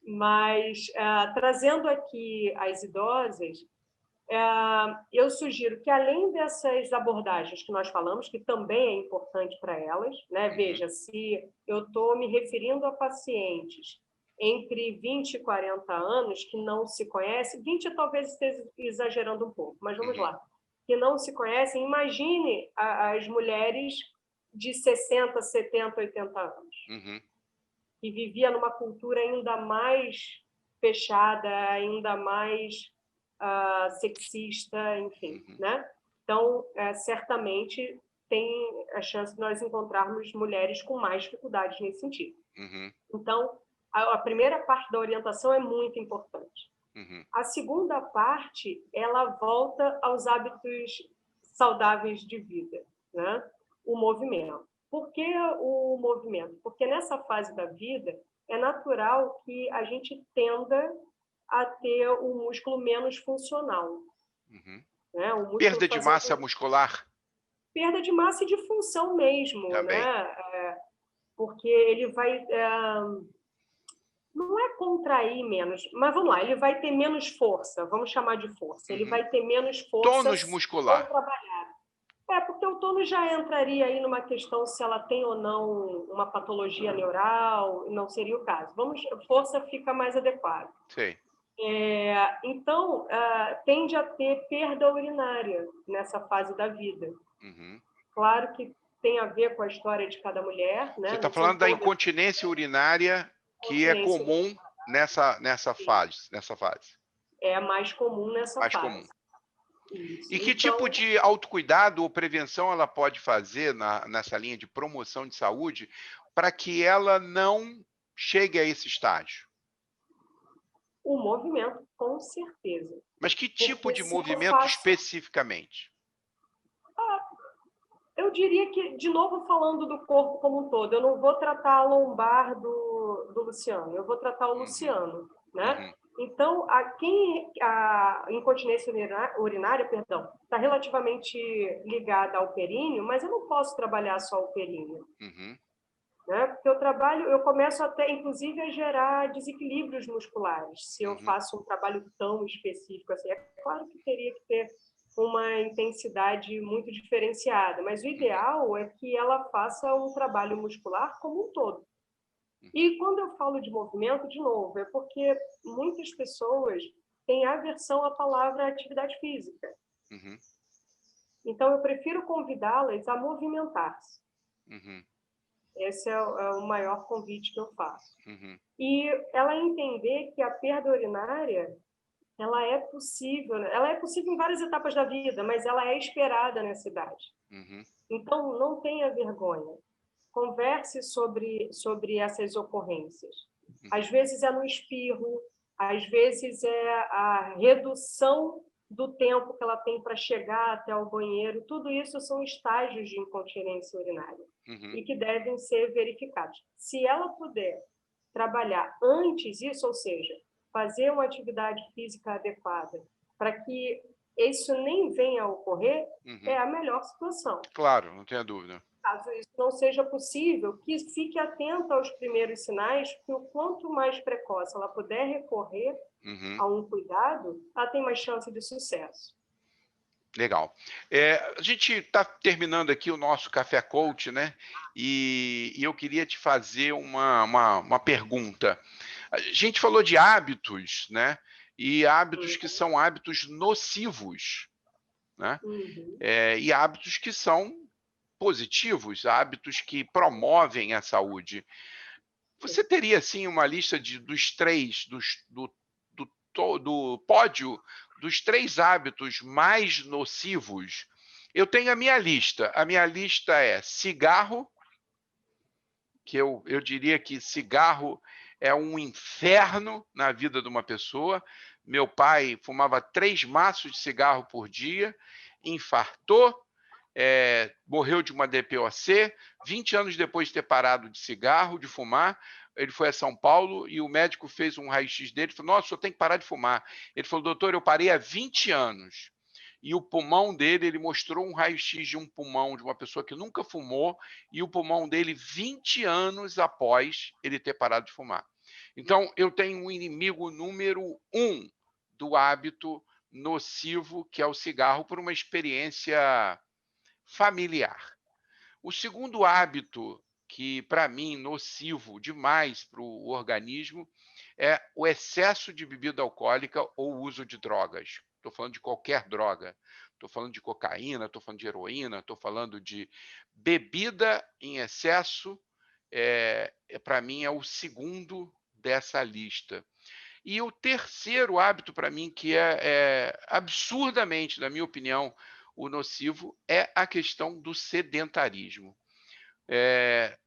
Mas, trazendo aqui as idosas, eu sugiro que, além dessas abordagens que nós falamos, que também é importante para elas, né? Veja, se eu estou me referindo a pacientes entre 20 e 40 anos que não se conhecem, 20 talvez esteja exagerando um pouco, mas vamos lá, que não se conhecem, imagine as mulheres de 60, 70, 80 anos, que vivia numa cultura ainda mais fechada, ainda mais sexista, enfim, né? Então, certamente tem a chance de nós encontrarmos mulheres com mais dificuldades nesse sentido. Então, a primeira parte da orientação é muito importante. A segunda parte, ela volta aos hábitos saudáveis de vida, né? O movimento. Por que o movimento? Porque nessa fase da vida é natural que a gente tenda a ter o músculo menos funcional. Né? O músculo Perda de massa muscular? Perda de massa e de função mesmo, Também. né? Porque ele vai... não é contrair menos, mas vamos lá, ele vai ter menos força, vamos chamar de força. Ele vai ter menos força Tônus muscular. trabalhar. Porque o tônus já entraria aí numa questão se ela tem ou não uma patologia neural, não seria o caso. Força fica mais adequado. Sei. Então, tende a ter perda urinária nessa fase da vida. Claro que tem a ver com a história de cada mulher, né? Você está falando da incontinência urinária, que é comum nessa fase. É mais comum nessa mais fase. Comum. Isso. E que tipo de autocuidado ou prevenção ela pode fazer nessa linha de promoção de saúde para que ela não chegue a esse estágio? O movimento, com certeza. Mas que tipo de movimento especificamente? Eu diria que, de novo, falando do corpo como um todo, eu não vou tratar a lombar do Luciano, eu vou tratar o Luciano, né? Então, a incontinência urinária, está relativamente ligada ao períneo, mas eu não posso trabalhar só o períneo. Né? Porque eu começo até, inclusive, a gerar desequilíbrios musculares, se eu faço um trabalho tão específico assim. É claro que teria que ter uma intensidade muito diferenciada, mas o ideal é que ela faça um trabalho muscular como um todo. E quando eu falo de movimento, de novo, é porque muitas pessoas têm aversão à palavra atividade física. Então, eu prefiro convidá-las a movimentar-se. Esse é o maior convite que eu faço. E ela entender que a perda urinária, ela é possível em várias etapas da vida, mas ela é esperada nessa idade. Então, não tenha vergonha. Converse sobre essas ocorrências. Às vezes é no espirro, às vezes é a redução do tempo que ela tem para chegar até o banheiro. Tudo isso são estágios de incontinência urinária e que devem ser verificados. Se ela puder trabalhar antes disso, ou seja, fazer uma atividade física adequada para que isso nem venha a ocorrer, é a melhor situação. Claro, não tenha dúvida. Caso isso não seja possível, que fique atenta aos primeiros sinais, que o quanto mais precoce ela puder recorrer a um cuidado, ela tem mais chance de sucesso. Legal. A gente está terminando aqui o nosso Café Coach, né? E eu queria te fazer uma pergunta. A gente falou de hábitos, né? E hábitos que são hábitos nocivos, né? E hábitos que são positivos, hábitos que promovem a saúde. Você teria, assim, uma lista dos três, do pódio dos 3 hábitos mais nocivos? Eu tenho a minha lista. A minha lista é cigarro, que eu diria que cigarro é um inferno na vida de uma pessoa. Meu pai fumava 3 maços de cigarro por dia, infartou, morreu de uma DPOC, 20 anos depois de ter parado de cigarro, de fumar. Ele foi a São Paulo e o médico fez um raio-x dele e falou: nossa, o senhor tem que parar de fumar. Ele falou: doutor, eu parei há 20 anos. E o pulmão dele, ele mostrou um raio-x de um pulmão de uma pessoa que nunca fumou, e o pulmão dele 20 anos após ele ter parado de fumar. Então, eu tenho um inimigo número 1 do hábito nocivo, que é o cigarro, por uma experiência familiar. O segundo hábito que, para mim, nocivo demais para o organismo é o excesso de bebida alcoólica ou uso de drogas. Estou falando de qualquer droga. Estou falando de cocaína, estou falando de heroína, estou falando de bebida em excesso. Para mim, é o segundo dessa lista. E o terceiro hábito, para mim, que é absurdamente, na minha opinião, o nocivo, é a questão do sedentarismo.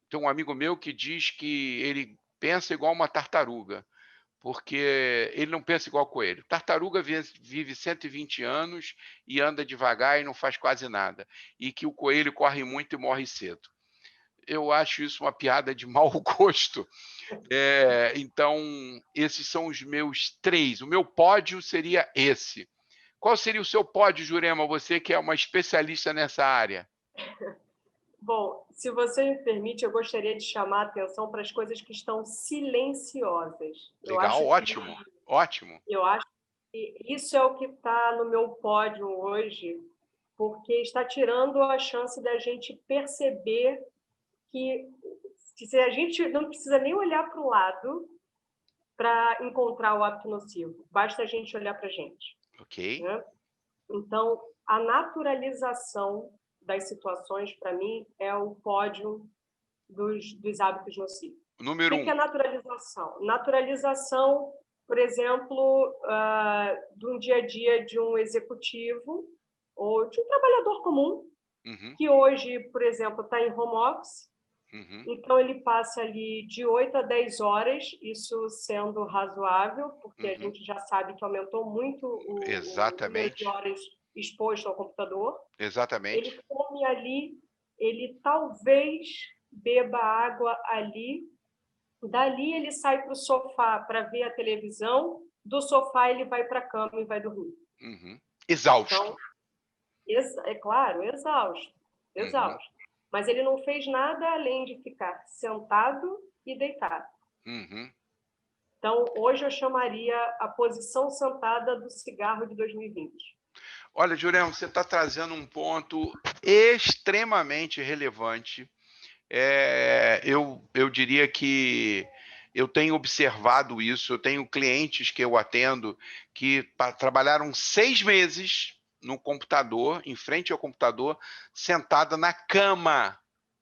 Tem um amigo meu que diz que ele pensa igual uma tartaruga, porque ele não pensa igual coelho. Tartaruga vive 120 anos e anda devagar e não faz quase nada. E que o coelho corre muito e morre cedo. Eu acho isso uma piada de mau gosto. Então, esses são os meus 3. O meu pódio seria esse. Qual seria o seu pódio, Jurema? Você que é uma especialista nessa área. Bom, se você me permite, eu gostaria de chamar a atenção para as coisas que estão silenciosas. Legal, ótimo, ótimo. Eu acho que isso é o que está no meu pódio hoje, porque está tirando a chance da gente perceber que se a gente não precisa nem olhar para o lado para encontrar o hábito nocivo, basta a gente olhar para a gente. Ok. Né? Então, a naturalização das situações, para mim, é o pódio dos hábitos nocivos. Número O que é 1. naturalização? Naturalização, por exemplo, de um dia a dia de um executivo ou de um trabalhador comum, que hoje, por exemplo, está em home office, então ele passa ali de 8 a 10 horas, isso sendo razoável, porque a gente já sabe que aumentou muito o número de horas exposto ao computador. Exatamente. Ele come ali, ele talvez beba água ali, dali ele sai para o sofá para ver a televisão, do sofá ele vai para a cama e vai dormir. Exausto. Então, é claro, exausto, exausto. Mas ele não fez nada além de ficar sentado e deitado. Então, hoje eu chamaria a posição sentada do cigarro de 2020. Olha, Jurema, você está trazendo um ponto extremamente relevante. Eu diria que eu tenho observado isso, eu tenho clientes que eu atendo que trabalharam 6 meses no computador, em frente ao computador, sentada na cama,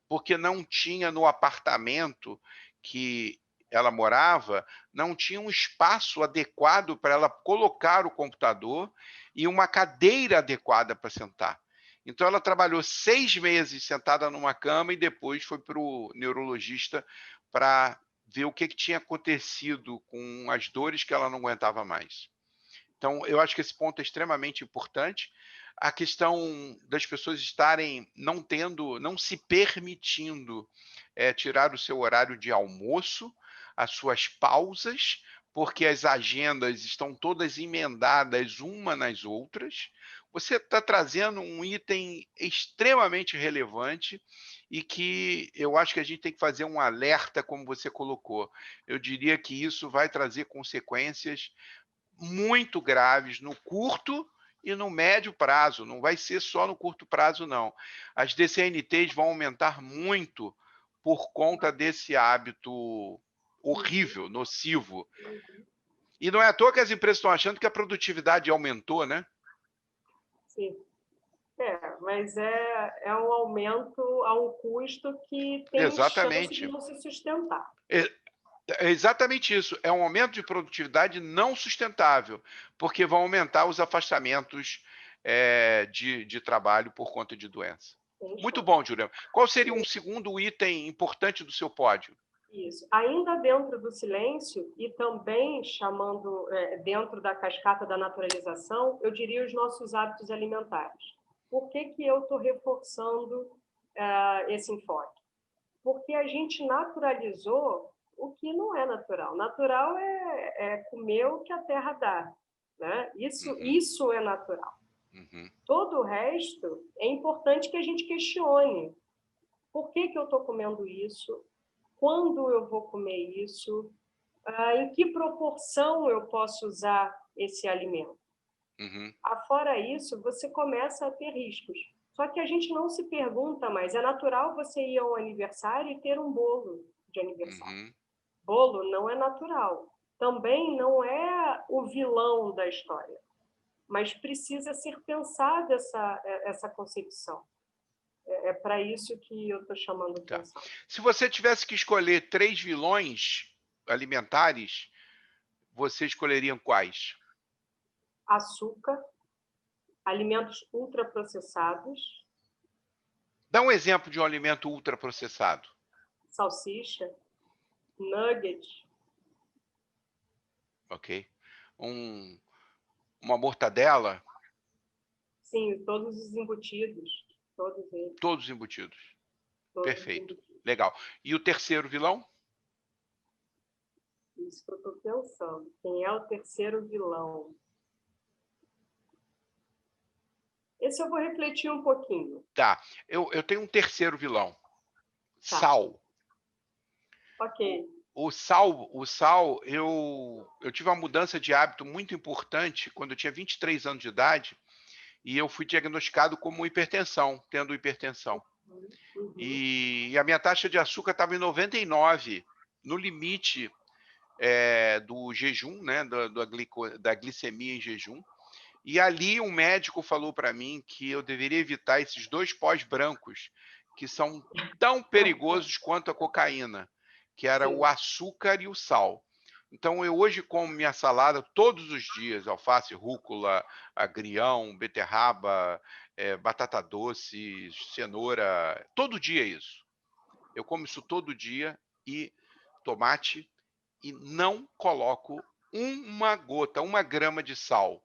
porque não tinha no apartamento que ela morava, não tinha um espaço adequado para ela colocar o computador e uma cadeira adequada para sentar. Então, ela trabalhou 6 meses sentada numa cama e depois foi para o neurologista para ver o que tinha acontecido com as dores que ela não aguentava mais. Então, eu acho que esse ponto é extremamente importante. A questão das pessoas estarem não se permitindo tirar o seu horário de almoço, as suas pausas, porque as agendas estão todas emendadas uma nas outras. Você está trazendo um item extremamente relevante e que eu acho que a gente tem que fazer um alerta, como você colocou. Eu diria que isso vai trazer consequências muito graves no curto e no médio prazo. Não vai ser só no curto prazo, não. As DCNTs vão aumentar muito por conta desse hábito horrível, nocivo. E não é à toa que as empresas estão achando que a produtividade aumentou, né? Sim. Mas é um aumento a um custo que tem chance de Exatamente. não se sustentar. É exatamente isso. É um aumento de produtividade não sustentável, porque vão aumentar os afastamentos de trabalho por conta de doença. Muito bom, Juliana. Qual seria um segundo item importante do seu pódio? Isso. Ainda dentro do silêncio e também chamando dentro da cascata da naturalização, eu diria os nossos hábitos alimentares. Por que eu estou reforçando esse enfoque? Porque a gente naturalizou o que não é natural. Natural é comer o que a terra dá. Né? Isso é natural. Todo o resto é importante que a gente questione. Por que eu estou comendo isso? Quando eu vou comer isso? Em que proporção eu posso usar esse alimento? Uhum, Afora isso, você começa a ter riscos. Só que a gente não se pergunta mais. É natural você ir a um aniversário e ter um bolo de aniversário. uhum. Bolo não é natural. Também não é o vilão da história, mas precisa ser pensada essa concepção. É para isso que eu estou chamando Tá. atenção. Se você tivesse que escolher 3 vilões alimentares, você escolheria quais? Açúcar, alimentos ultraprocessados, Dá um exemplo de um alimento ultraprocessado. salsicha, nugget, Ok? Um uma mortadela, sim, todos os embutidos, todos eles, todos embutidos. todos os Perfeito, embutidos. legal. E o terceiro vilão? Isso que eu estou pensando. Quem é o terceiro vilão? Esse eu vou refletir um pouquinho. Tá, eu tenho um terceiro vilão, Tá, sal. ok. O sal, eu tive uma mudança de hábito muito importante quando eu tinha 23 anos de idade, e eu fui diagnosticado como hipertensão, tendo hipertensão. Uhum. E a minha taxa de açúcar estava em 99, no limite, do jejum, né, da glicemia em jejum. E ali um médico falou para mim que eu deveria evitar esses 2 pós brancos, que são tão perigosos quanto a cocaína, que era o Sim. açúcar e o sal. Então eu hoje como minha salada todos os dias, alface, rúcula, agrião, beterraba, batata doce, cenoura, todo dia isso. Eu como isso todo dia, e tomate, e não coloco uma gota, 1 grama de sal.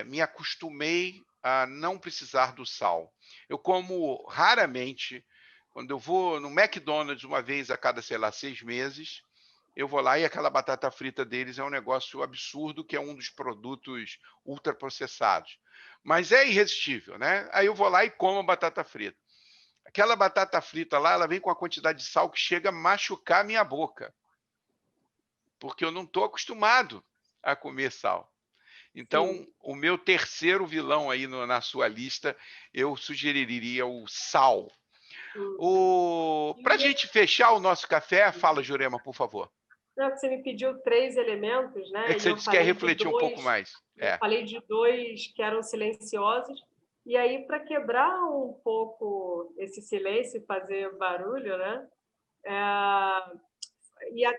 Me acostumei a não precisar do sal. Eu como raramente, quando eu vou no McDonald's uma vez a cada, sei lá, 6 meses, eu vou lá e aquela batata frita deles é um negócio absurdo, que é um dos produtos ultraprocessados. Mas é irresistível, né? Aí eu vou lá e como a batata frita. Aquela batata frita lá, ela vem com a quantidade de sal que chega a machucar a minha boca, porque eu não estou acostumado a comer sal. Sim. Então, o meu terceiro vilão aí na sua lista, eu sugeriria o sal. Uhum. Para a gente fechar o nosso café, fala, Jurema, por favor. Não, você me pediu 3 elementos, É né, que e você disse que quer refletir um pouco mais. eu falei de 2 que eram silenciosos, e aí para quebrar um pouco esse silêncio e fazer barulho, né,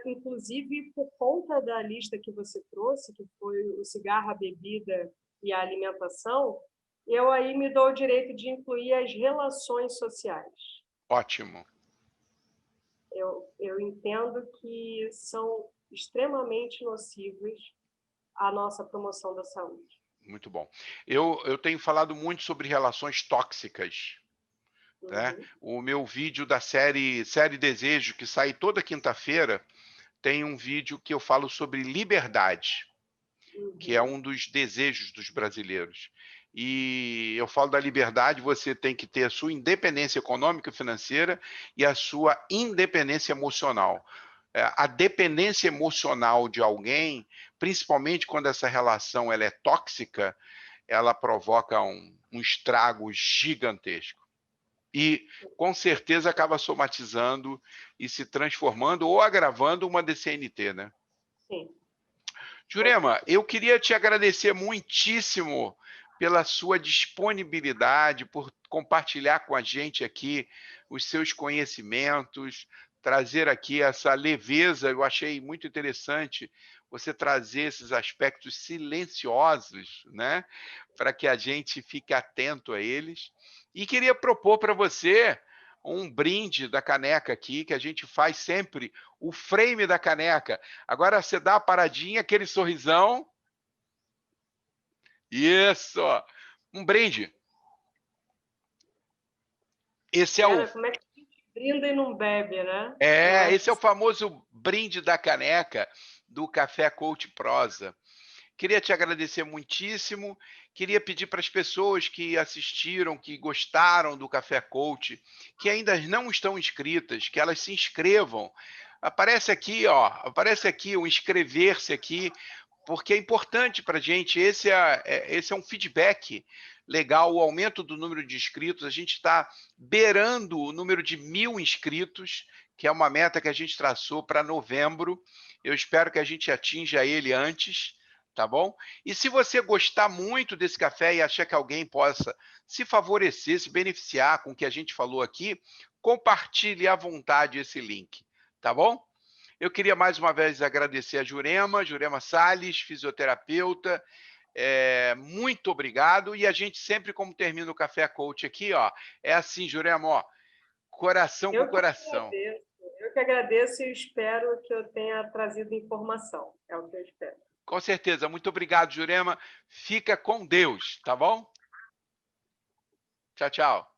inclusive por conta da lista que você trouxe, que foi o cigarro, a bebida e a alimentação, eu aí me dou o direito de incluir as relações sociais. Ótimo, Eu entendo que são extremamente nocivas à nossa promoção da saúde. muito bom. Eu tenho falado muito sobre relações tóxicas, né? Uhum, O meu vídeo da série Desejo, que sai toda quinta-feira, tem um vídeo que eu falo sobre liberdade, que é uhum, um dos desejos dos brasileiros. E eu falo da liberdade, você tem que ter a sua independência econômica e financeira e a sua independência emocional. A dependência emocional de alguém, principalmente quando essa relação ela é tóxica, ela provoca um estrago gigantesco. E, com certeza, acaba somatizando e se transformando ou agravando uma DCNT, né? sim, com Jurema, certeza. eu queria te agradecer muitíssimo pela sua disponibilidade, por compartilhar com a gente aqui os seus conhecimentos, trazer aqui essa leveza. Eu achei muito interessante você trazer esses aspectos silenciosos, né, para que a gente fique atento a eles. E queria propor para você um brinde da caneca aqui, que a gente faz sempre, o frame da caneca. Agora você dá a paradinha, aquele sorrisão. Isso! Um brinde. Esse é o Pena, como é que a gente brinda e não bebe, né? Eu é, acho esse que é o famoso brinde da caneca do Café Coach Prosa. Queria te agradecer muitíssimo. Queria pedir para as pessoas que assistiram, que gostaram do Café Coach, que ainda não estão inscritas, que elas se inscrevam. Aparece aqui, ó, aparece aqui o inscrever-se aqui, porque é importante para a gente. Esse é um feedback legal, o aumento do número de inscritos. A gente está beirando o número de 1.000 inscritos, que é uma meta que a gente traçou para novembro. Eu espero que a gente atinja ele antes, tá bom? E se você gostar muito desse café e achar que alguém possa se favorecer, se beneficiar com o que a gente falou aqui, compartilhe à vontade esse link, tá bom? Eu queria mais uma vez agradecer a Jurema Salles, fisioterapeuta. Muito obrigado. E a gente sempre, como termina o Café Coach aqui, ó, é assim, Jurema, ó, coração com Eu que coração. agradeço, eu que agradeço e espero que eu tenha trazido informação. É o que eu espero. Com certeza. Muito obrigado, Jurema. Fica com Deus, tá bom? Tchau, tchau.